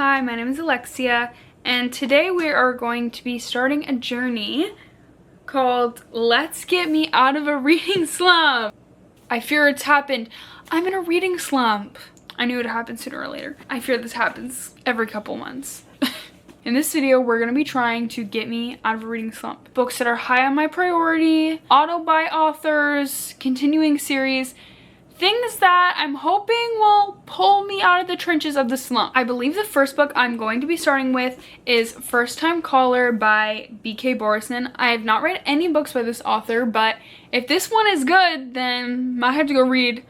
Hi, my name is Alexia, and today we are going to be starting a journey called Let's Get Me Out of a Reading Slump. I fear it's happened. I'm in a reading slump. I knew it would happen sooner or later. I fear this happens every couple months. In this video, we're going to be trying to get me out of a reading slump. Books that are high on my priority, auto-buy authors, continuing series, things that I'm hoping will pull me out of the trenches of the slump. I believe the first book I'm going to be starting with is First Time Caller by B.K. Borison. I have not read any books by this author, but if this one is good, then I might have to go read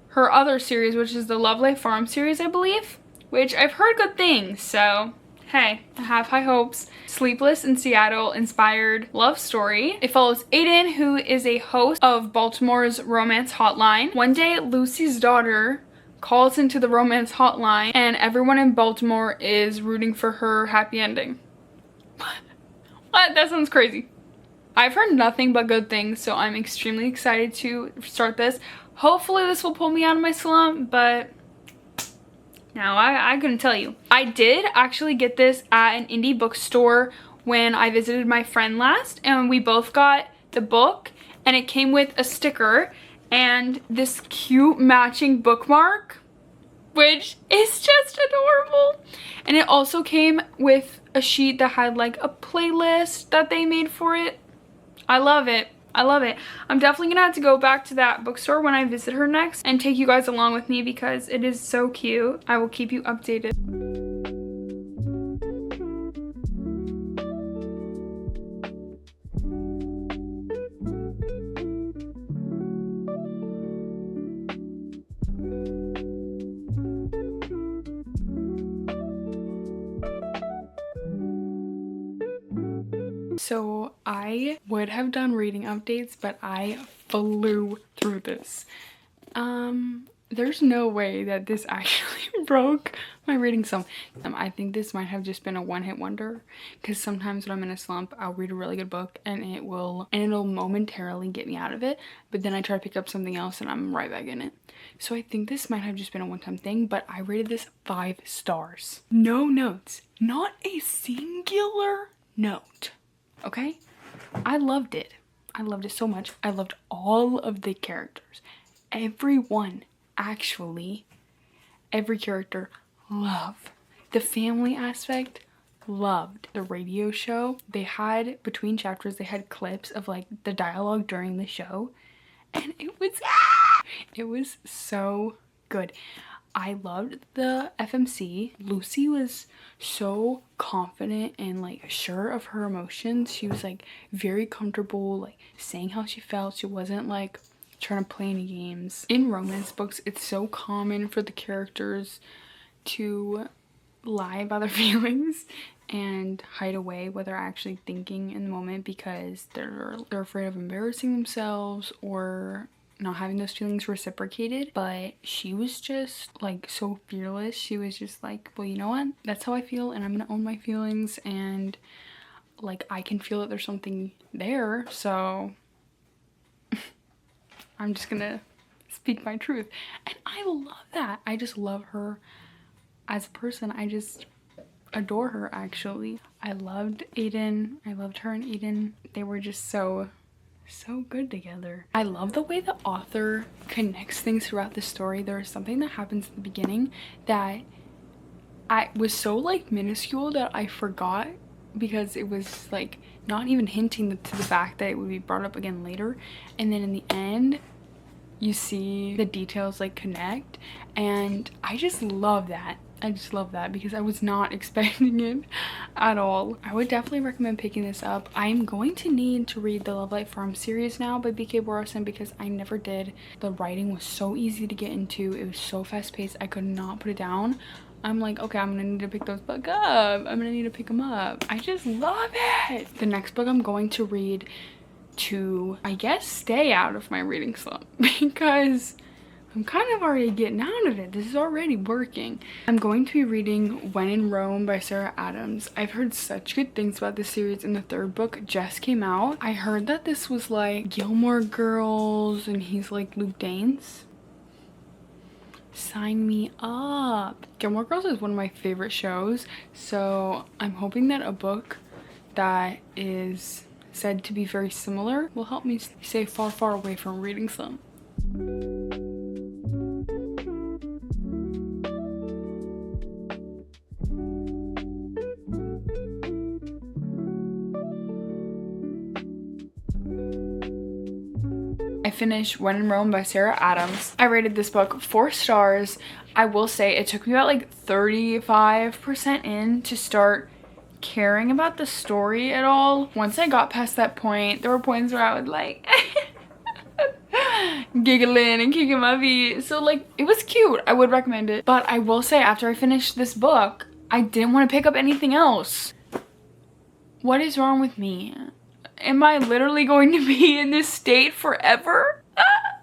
her other series, which is the Love Life Farm series, I believe, which I've heard good things, so hey, I have high hopes. Sleepless in Seattle inspired love story. It follows Aiden, who is a host of Baltimore's romance hotline. One day, Lucy's daughter calls into the romance hotline and everyone in Baltimore is rooting for her happy ending. What? That sounds crazy. I've heard nothing but good things, so I'm extremely excited to start this. Hopefully this will pull me out of my slump, but now, I couldn't tell you. I did actually get this at an indie bookstore when I visited my friend last, and we both got the book, and it came with a sticker and this cute matching bookmark, which is just adorable. And it also came with a sheet that had like a playlist that they made for it. I love it. I love it. I'm definitely gonna have to go back to that bookstore when I visit her next and take you guys along with me because it is so cute. I will keep you updated. So I would have done reading updates, but I flew through this. There's no way that this actually broke my reading slump. I think this might have just been a one-hit wonder, because sometimes when I'm in a slump, I'll read a really good book and it'll momentarily get me out of it, but then I try to pick up something else and I'm right back in it. So I think this might have just been a one-time thing, but I rated this 5 stars. No notes, not a singular note. Okay? I loved it. I loved it so much. I loved all of the characters. Everyone, actually, every character, loved. The family aspect, loved. The radio show, they had, between chapters, they had clips of like the dialogue during the show. And it was so good. I loved the FMC. Lucy was so confident and like sure of her emotions. She was like very comfortable like saying how she felt. She wasn't like trying to play any games. In romance books, it's so common for the characters to lie about their feelings and hide away what they're actually thinking in the moment because they're afraid of embarrassing themselves or not having those feelings reciprocated. But she was just like so fearless. She was just like, well, you know what, that's how I feel and I'm gonna own my feelings, and like I can feel that there's something there, so I'm just gonna speak my truth. And I love that. I just love her as a person. I just adore her, actually. I loved Aiden. I loved her and Aiden. They were just so good together. I love the way the author connects things throughout the story. There is something that happens at the beginning that I was so like minuscule that I forgot, because it was like not even hinting to the fact that it would be brought up again later, and then in the end you see the details like connect, and I just love that. I just love that because I was not expecting it at all. I would definitely recommend picking this up. I'm going to need to read the Love Life Farm series now by B.K. Borison because I never did. The writing was so easy to get into. It was so fast paced. I could not put it down. I'm like, okay, I'm gonna need to pick those books up. I'm gonna need to pick them up. I just love it. The next book I'm going to read to, I guess, stay out of my reading slump because I'm kind of already getting out of it. This is already working. I'm going to be reading When in Rome by Sarah Adams. I've heard such good things about this series, and the 3rd book just came out. I heard that this was like Gilmore Girls and he's like Luke Danes. Sign me up. Gilmore Girls is one of my favorite shows, so I'm hoping that a book that is said to be very similar will help me stay far, far away from reading slump. I finished When in Rome by Sarah Adams. I rated this book 4 stars. I will say it took me about like 35% in to start caring about the story at all. Once I got past that point, there were points where I was like giggling and kicking my feet. So like, it was cute. I would recommend it. But I will say, after I finished this book, I didn't want to pick up anything else. What is wrong with me? Am I literally going to be in this state forever?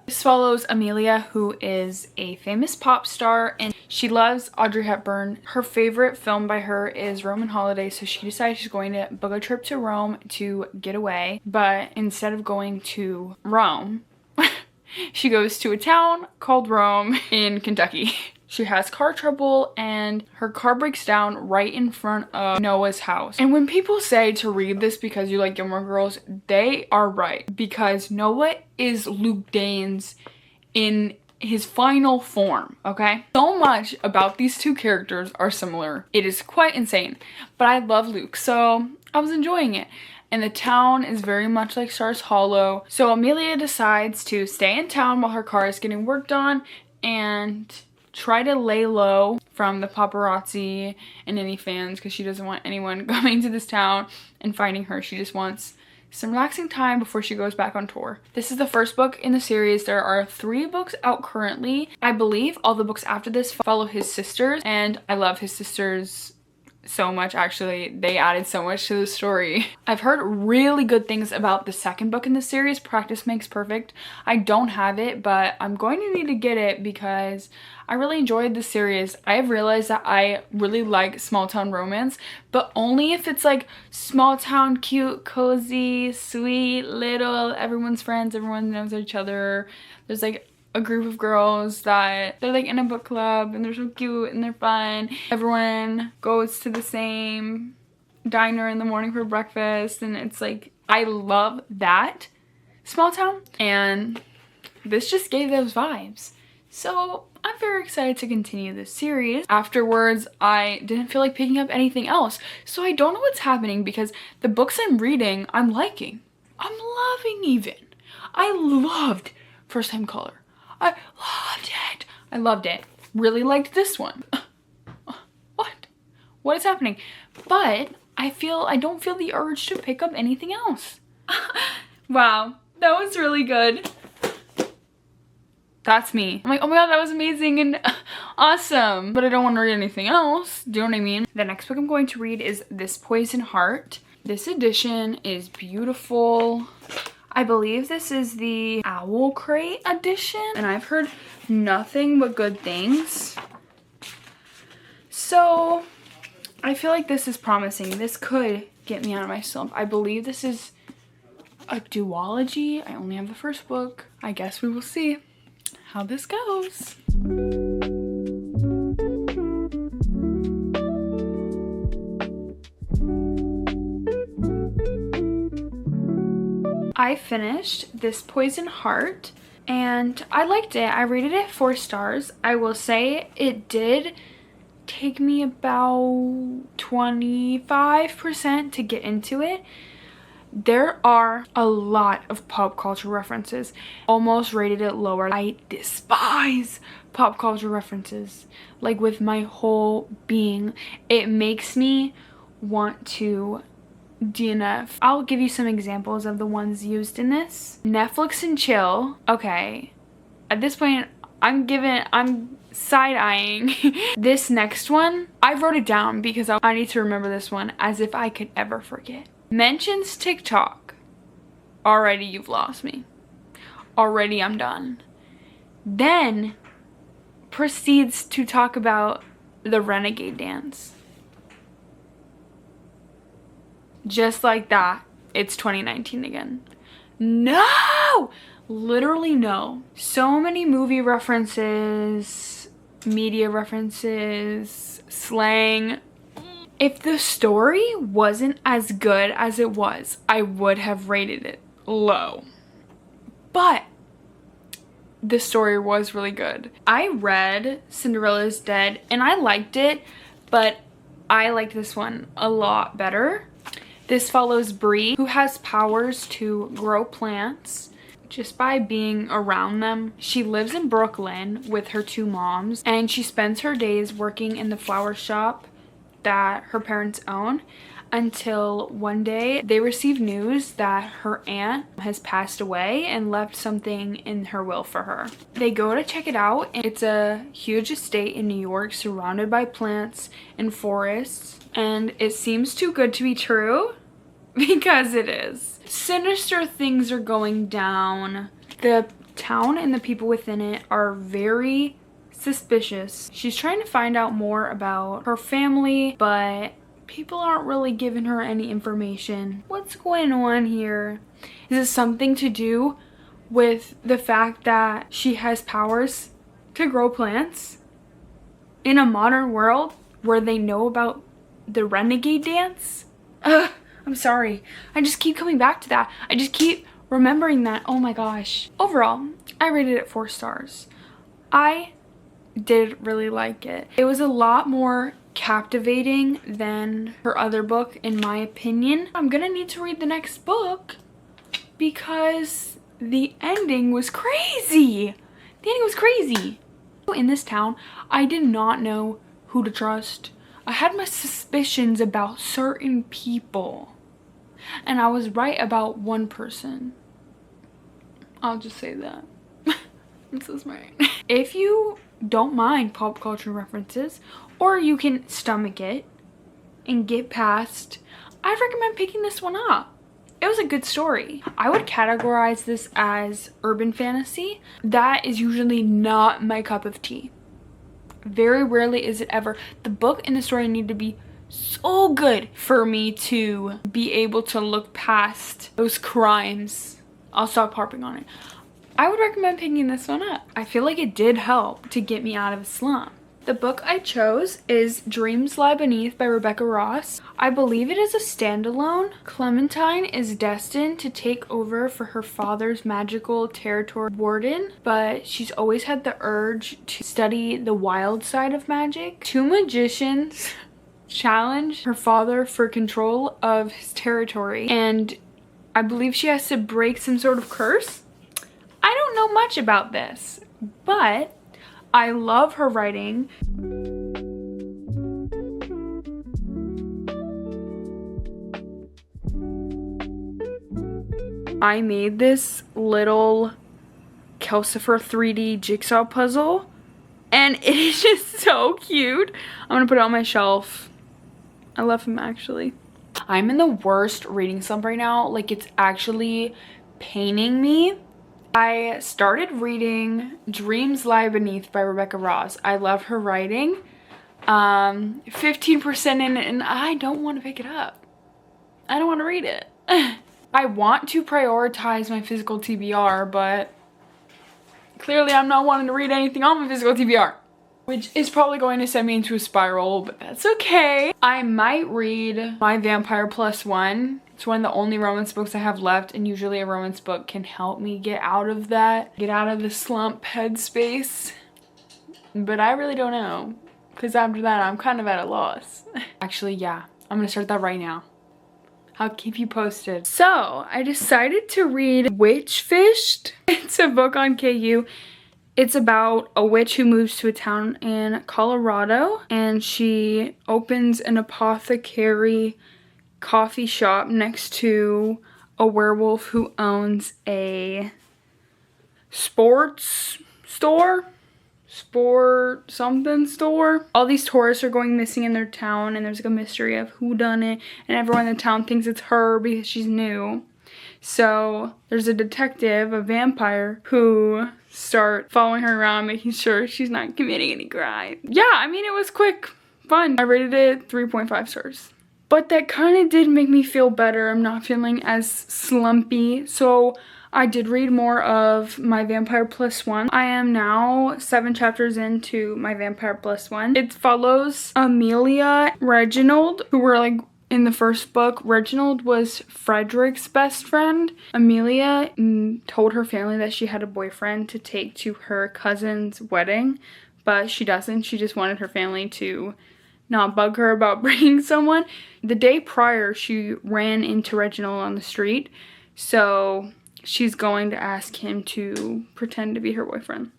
This follows Amelia, who is a famous pop star, and she loves Audrey Hepburn. Her favorite film by her is Roman Holiday, so she decided she's going to book a trip to Rome to get away. But instead of going to Rome, she goes to a town called Rome in Kentucky. She has car trouble and her car breaks down right in front of Noah's house. And when people say to read this because you like Gilmore Girls, they are right. Because Noah is Luke Danes in his final form, okay? So much about these two characters are similar. It is quite insane. But I love Luke, so I was enjoying it. And the town is very much like Stars Hollow. So Amelia decides to stay in town while her car is getting worked on and try to lay low from the paparazzi and any fans, because she doesn't want anyone coming to this town and finding her. She just wants some relaxing time before she goes back on tour. This is the first book in the series. There are 3 books out currently. I believe all the books after this follow his sisters, and I love his sisters so much. Actually, they added so much to the story. I've heard really good things about the second book in the series, Practice Makes Perfect. I don't have it, but I'm going to need to get it because I really enjoyed the series. I have realized that I really like small town romance, but only if it's like small town, cute, cozy, sweet, little, everyone's friends, everyone knows each other. There's like a group of girls that they're like in a book club and they're so cute and they're fun. Everyone goes to the same diner in the morning for breakfast, and it's like, I love that small town, and this just gave those vibes. So I'm very excited to continue this series. Afterwards, I didn't feel like picking up anything else, so I don't know what's happening because the books I'm reading, I'm liking. I'm loving even. I loved First Time Caller. I loved it. I loved it. Really liked this one. What is happening? But I don't feel the urge to pick up anything else. Wow, that was really good. That's me. I'm like, oh my god, that was amazing and awesome. But I don't want to read anything else. Do you know what I mean? The next book I'm going to read is This Poison Heart. This edition is beautiful. I believe this is the Owl Crate edition, and I've heard nothing but good things. So I feel like this is promising. This could get me out of my slump. I believe this is a duology. I only have the first book. I guess we will see how this goes. I finished This Poison Heart and I liked it. I rated it 4 stars. I will say it did take me about 25% to get into it. There are a lot of pop culture references. Almost rated it lower. I despise pop culture references, like with my whole being. It makes me want to DNF. I'll give you some examples of the ones used in this. Netflix and chill. Okay, at this point I'm side-eyeing. This next one, I wrote it down because I need to remember this one as if I could ever forget. Mentions TikTok. Already you've lost me. Already I'm done. Then proceeds to talk about the Renegade dance. Just like that, it's 2019 again. No! Literally no. So many movie references. media references, slang. If the story wasn't as good as it was, I would have rated it low. But the story was really good. I read Cinderella's Dead and I liked it, but I liked this one a lot better. This follows Bree, who has powers to grow plants just by being around them. She lives in Brooklyn with her 2 moms, and she spends her days working in the flower shop that her parents own until one day they receive news that her aunt has passed away and left something in her will for her. They go to check it out, and it's a huge estate in New York surrounded by plants and forests, and it seems too good to be true because it is. Sinister things are going down. The town and the people within it are very suspicious. She's trying to find out more about her family, but people aren't really giving her any information. What's going on here? Is it something to do with the fact that she has powers to grow plants in a modern world where they know about the renegade dance? I'm sorry. I just keep coming back to that. I just keep remembering that. Oh my gosh. Overall, I rated it 4 stars. I did really like it. It was a lot more captivating than her other book, in my opinion. I'm gonna need to read the next book because the ending was crazy. The ending was crazy. In this town, I did not know who to trust. I had my suspicions about certain people, and I was right about one person. I'll just say that. I'm so smart. If you don't mind pop culture references, or you can stomach it and get past, I'd recommend picking this one up. It was a good story. I would categorize this as urban fantasy. That is usually not my cup of tea. Very rarely is it ever. The book and the story need to be so good for me to be able to look past those crimes. I'll stop harping on it. I would recommend picking this one up. I feel like it did help to get me out of a slump. The book I chose is Dreams Lie Beneath by Rebecca Ross. I believe it is a standalone. Clementine is destined to take over for her father's magical territory warden, but she's always had the urge to study the wild side of magic. 2 magicians challenge her father for control of his territory, and I believe she has to break some sort of curse. I don't know much about this, but I love her writing. I made this little Calcifer 3D jigsaw puzzle, and it is just so cute. I'm gonna put it on my shelf. I love him, actually. I'm in the worst reading slump right now. Like, it's actually paining me. I started reading Dreams Lie Beneath by Rebecca Ross. I love her writing. 15% in it, and I don't want to pick it up. I don't want to read it. I want to prioritize my physical TBR, but clearly I'm not wanting to read anything on my physical TBR, which is probably going to send me into a spiral, but that's okay. I might read My Vampire Plus One. It's one of the only romance books I have left, and usually a romance book can help me get out of that, get out of the slump headspace. But I really don't know, because after that I'm kind of at a loss. Actually, yeah, I'm gonna start that right now. I'll keep you posted. So I decided to read Witch Fished. It's a book on KU. It's about a witch who moves to a town in Colorado, and she opens an apothecary coffee shop next to a werewolf who owns a sports store, sport something store. All these tourists are going missing in their town, and there's like a mystery of who done it, and everyone in the town thinks it's her because she's new. So there's a detective, a vampire, who start following her around, making sure she's not committing any crime. Yeah, I mean, it was quick, fun. I rated it 3.5 stars. But that kind of did make me feel better. I'm not feeling as slumpy. So I did read more of My Vampire Plus One. I am now 7 chapters into My Vampire Plus One. It follows Amelia, Reginald, who were like in the first book. Reginald was Frederick's best friend. Amelia told her family that she had a boyfriend to take to her cousin's wedding, but she doesn't. She just wanted her family to not bug her about bringing someone. The day prior, she ran into Reginald on the street, so she's going to ask him to pretend to be her boyfriend.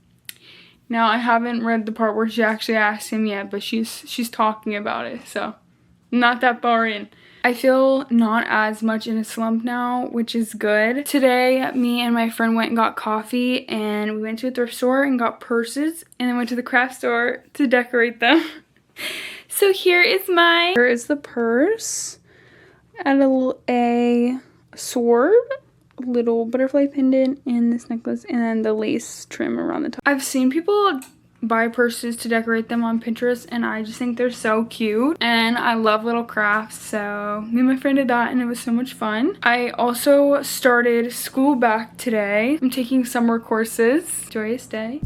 Now, I haven't read the part where she actually asked him yet, but she's talking about it, so not that far in. I feel not as much in a slump now, which is good. Today, me and my friend went and got coffee, and we went to a thrift store and got purses, and then went to the craft store to decorate them. So here is the purse, and a sword, a little butterfly pendant, and this necklace, and then the lace trim around the top. I've seen people buy purses to decorate them on Pinterest, and I just think they're so cute, and I love little crafts, so me and my friend did that, and it was so much fun. I also started school back today. I'm taking summer courses. Joyous day.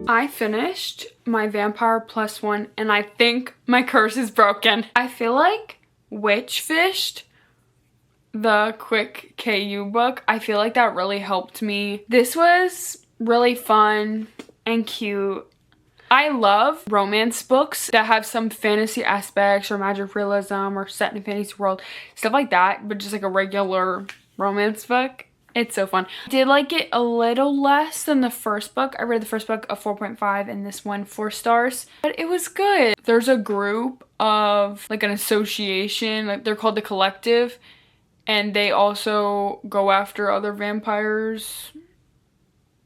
I finished My Vampire Plus One, and I think my curse is broken. I feel like Witch Fished, the quick KU book, I feel like that really helped me. This was really fun and cute. I love romance books that have some fantasy aspects or magic realism or set in a fantasy world, stuff like that, but just like a regular romance book. It's so fun. I did like it a little less than the first book. I read the first book a 4.5 and this one 4 stars, but it was good. There's a group of like an association, like they're called the Collective, and they also go after other vampires.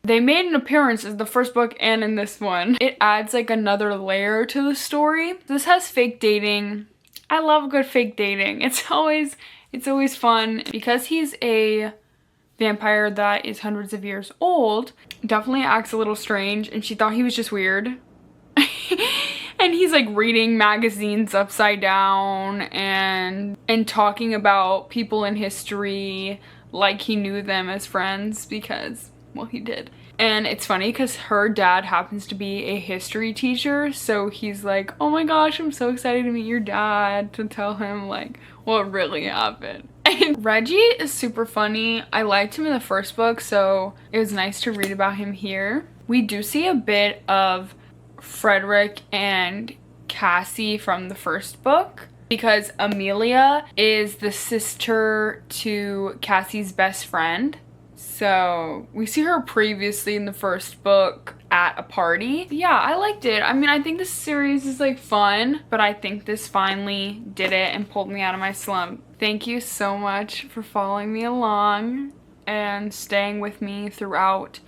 They made an appearance in the first book and in this one. It adds like another layer to the story. This has fake dating. I love good fake dating. It's always fun. Because he's a vampire that is hundreds of years old, definitely acts a little strange, and she thought he was just weird. And he's like reading magazines upside down and talking about people in history like he knew them as friends, because, well, he did. And it's funny because her dad happens to be a history teacher, so he's like, oh my gosh, I'm so excited to meet your dad, to tell him like what really happened. And Reggie is super funny. I liked him in the first book, so it was nice to read about him here. We do see a bit of Frederick and Cassie from the first book, because Amelia is the sister to Cassie's best friend. So we see her previously in the first book at a party. But yeah, I liked it. I mean, I think this series is like fun, but I think this finally did it and pulled me out of my slump. Thank you so much for following me along and staying with me throughout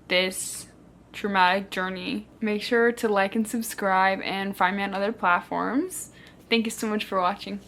this traumatic journey. Make sure to like and subscribe and find me on other platforms. Thank you so much for watching.